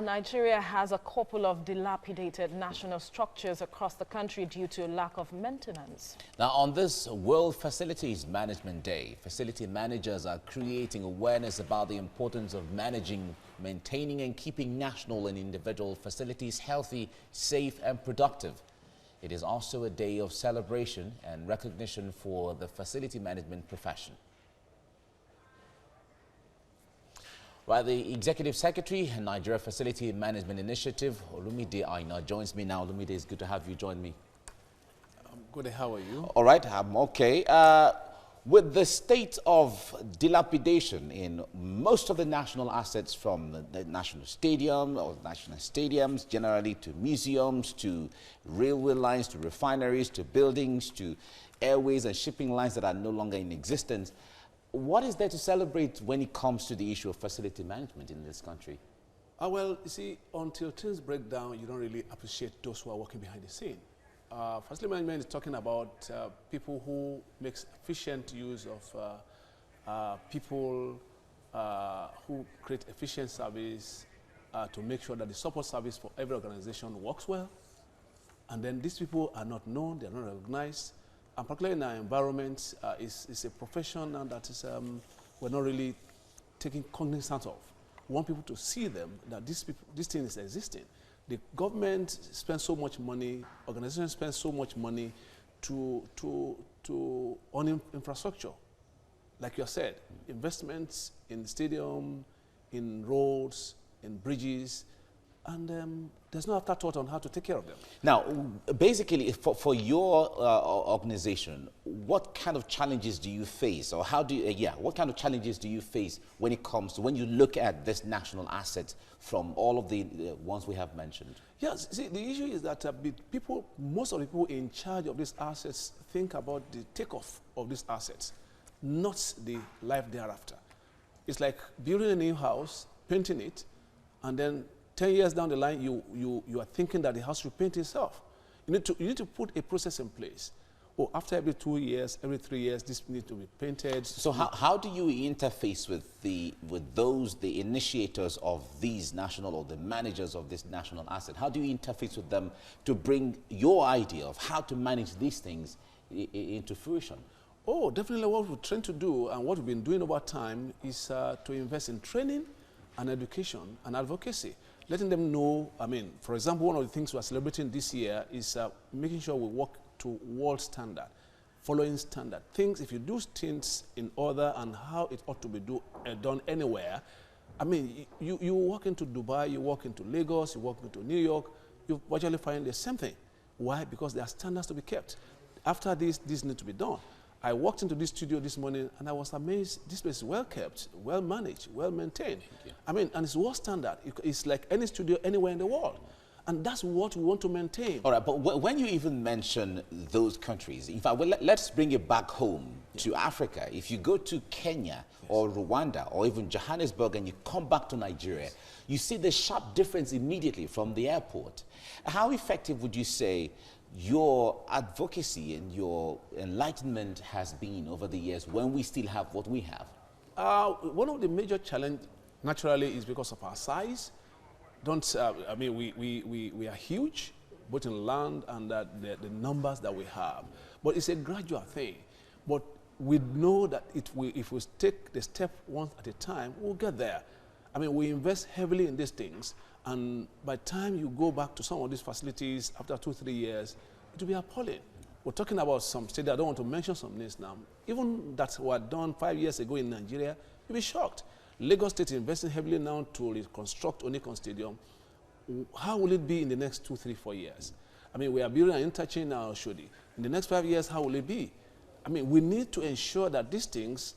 Nigeria has a couple of dilapidated national structures across the country due to lack of maintenance. Now, on this World Facilities Management Day, facility managers are creating awareness about the importance of managing, maintaining and keeping national and individual facilities healthy, safe and productive. It is also a day of celebration and recognition for the facility management profession. Right, the Executive Secretary and Nigeria Facility Management Initiative, Olumide Aina, joins me now. Olumide, it's good to have you join me. I'm good. How are you? All right, I'm okay. With the state of dilapidation in most of the national assets, from the national stadium or national stadiums generally, to museums, to railway lines, to refineries, to buildings, to airways and shipping lines that are no longer in existence, what is there to celebrate when it comes to the issue of facility management in this country? Well, you see, until things break down, you don't really appreciate those who are working behind the scene. Facility management is talking about people who make efficient use of people who create efficient service to make sure that the support service for every organization works well. And then these people are not known, they are not recognized. And particularly in our environment, it's a profession that is, we're not really taking cognizance of. We want people to see them, that this thing is existing. The government spends so much money, organizations spend so much money on infrastructure. Like you said, investments in stadium, in roads, in bridges, and there's no afterthought on how to take care of them. Now, basically, for your organization, what kind of challenges do you face, or how do you, what kind of challenges do you face when it comes to, when you look at this national asset from all of the ones we have mentioned? Yes, see, the issue is that most of the people in charge of these assets think about the takeoff of these assets, not the life thereafter. It's like building a new house, painting it, and then 10 years down the line, you are thinking that the house will paint itself. You need to put a process in place. Oh, after every 2 years, every 3 years, this needs to be painted. So how do you interface with the initiators of these national, or the managers of this national asset? How do you interface with them to bring your idea of how to manage these things into fruition? Oh, definitely what we're trying to do and what we've been doing over time is to invest in training and education and advocacy. Letting them know, for example, one of the things we're celebrating this year is making sure we work to world standard, following standard. Things, if you do things in order and how it ought to be done anywhere, you walk into Dubai, you walk into Lagos, you walk into New York, you virtually find the same thing. Why? Because there are standards to be kept. After this needs to be done. I walked into this studio this morning and I was amazed. This place is well kept, well managed, well maintained. And it's world standard. It's like any studio anywhere in the world. And that's what we want to maintain. All right, but when you even mention those countries, in fact, let's bring it back home to Africa. If you go to Kenya or Rwanda or even Johannesburg and you come back to Nigeria, you see the sharp difference immediately from the airport. How effective would you say your advocacy and your enlightenment has been over the years when we still have what we have? One of the major challenges, naturally, is because of our size. We are huge, both in land and the numbers that we have. But it's a gradual thing. But we know that if we take the step one at a time, we'll get there. We invest heavily in these things, and by the time you go back to some of these facilities after 2-3 years, it will be appalling. We're talking about some states, I don't want to mention some names now. Even that were done 5 years ago in Nigeria, you'll be shocked. Lagos State is investing heavily now to reconstruct Onikon Stadium. How will it be in the next 2, 3, 4 years? We are building an interchange now, Shodi. In the next 5 years, how will it be? We need to ensure that these things,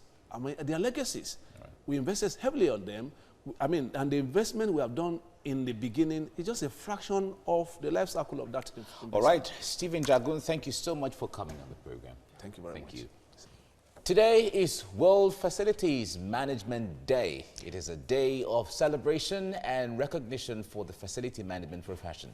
they are legacies. Right. We invested heavily on them. And the investment we have done in the beginning is just a fraction of the life cycle of that investment. All right, Stephen Jagun, thank you so much for coming on the program. Thank you very much. Thank you. Today is World Facilities Management Day. It is a day of celebration and recognition for the facility management profession.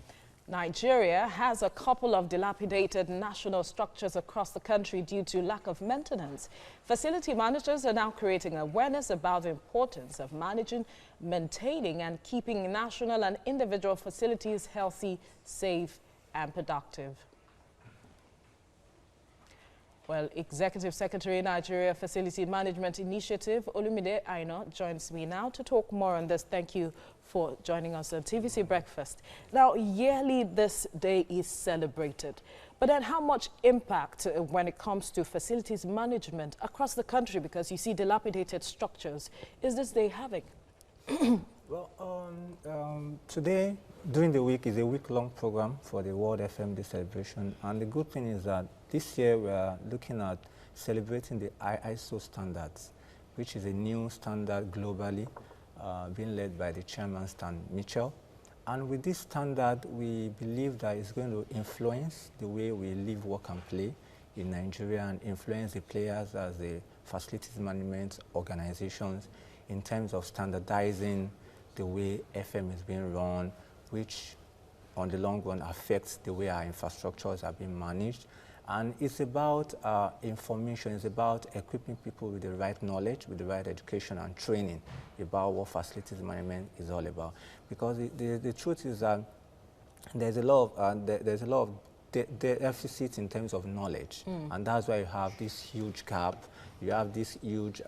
Nigeria has a couple of dilapidated national structures across the country due to lack of maintenance. Facility managers are now creating awareness about the importance of managing, maintaining and keeping national and individual facilities healthy, safe and productive. Well, Executive Secretary, Nigeria Facility Management Initiative, Olumide Aina, joins me now to talk more on this. Thank you for joining us on TVC Breakfast. Now, yearly this day is celebrated. But then how much impact when it comes to facilities management across the country, because you see dilapidated structures, is this day having? Well, today, during the week, is a week-long program for the World FM Day celebration. And the good thing is that this year we are looking at celebrating the ISO standards, which is a new standard globally, being led by the chairman, Stan Mitchell. And with this standard, we believe that it's going to influence the way we live, work, and play in Nigeria, and influence the players as the facilities management organizations in terms of standardizing the way FM is being run, which on the long run affects the way our infrastructures are being managed. And it's about information, it's about equipping people with the right knowledge, with the right education and training about what facilities management is all about. Because the truth is that there's a lot of deficit in terms of knowledge. And that's why you have this huge gap, you have this huge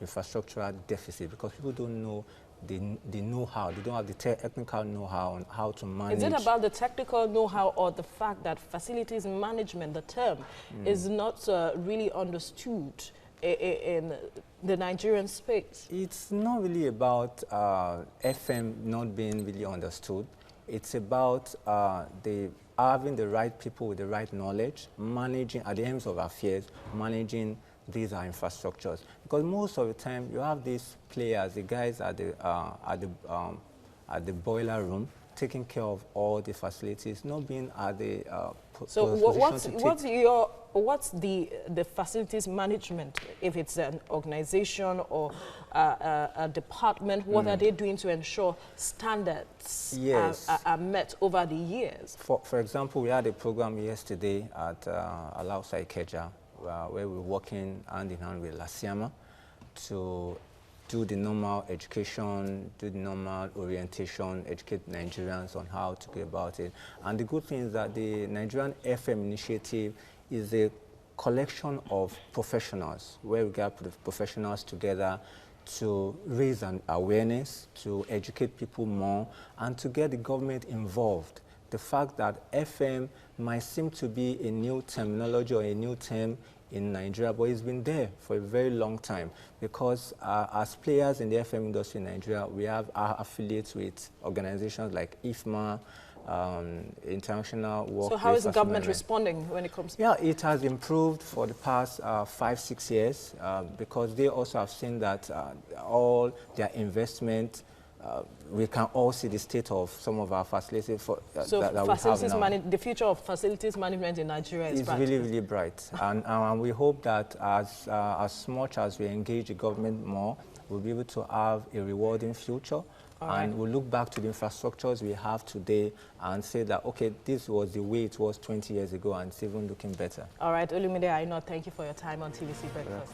infrastructural deficit, because people don't know the know-how. They don't have the technical know-how on how to manage. Is it about the technical know-how or the fact that facilities management, the term, is not really understood in the Nigerian space? It's not really about FM not being really understood. It's about having the right people with the right knowledge, managing, at the ends of affairs, managing these are infrastructures, because most of the time you have these players, the guys at the boiler room, taking care of all the facilities, not being at the so what's the facilities management? If it's an organization or a department, what are they doing to ensure standards are met over the years? For example, we had a program yesterday at Alausa Ikeja, where we're working hand in hand with LASIAMA to do the normal education, do the normal orientation, educate Nigerians on how to go about it. And the good thing is that the Nigerian FM initiative is a collection of professionals, where we get professionals together to raise an awareness, to educate people more, and to get the government involved. The fact that FM might seem to be a new terminology or a new term in Nigeria, but it's been there for a very long time, because as players in the FM industry in Nigeria, we have our affiliates with organizations like IFMA, International Workplace. So how is the government responding when it comes to... Yeah, it has improved for the past 5-6 years, because they also have seen that all their investment, we can all see the state of some of our facilities so that we have now. The future of facilities management in Nigeria is bright. really, really bright. And we hope that as much as we engage the government more, we'll be able to have a rewarding future. And we'll look back to the infrastructures we have today and say that, okay, this was the way it was 20 years ago, and it's even looking better. All right, Olumide Aina, thank you for your time on TVC Breakfast.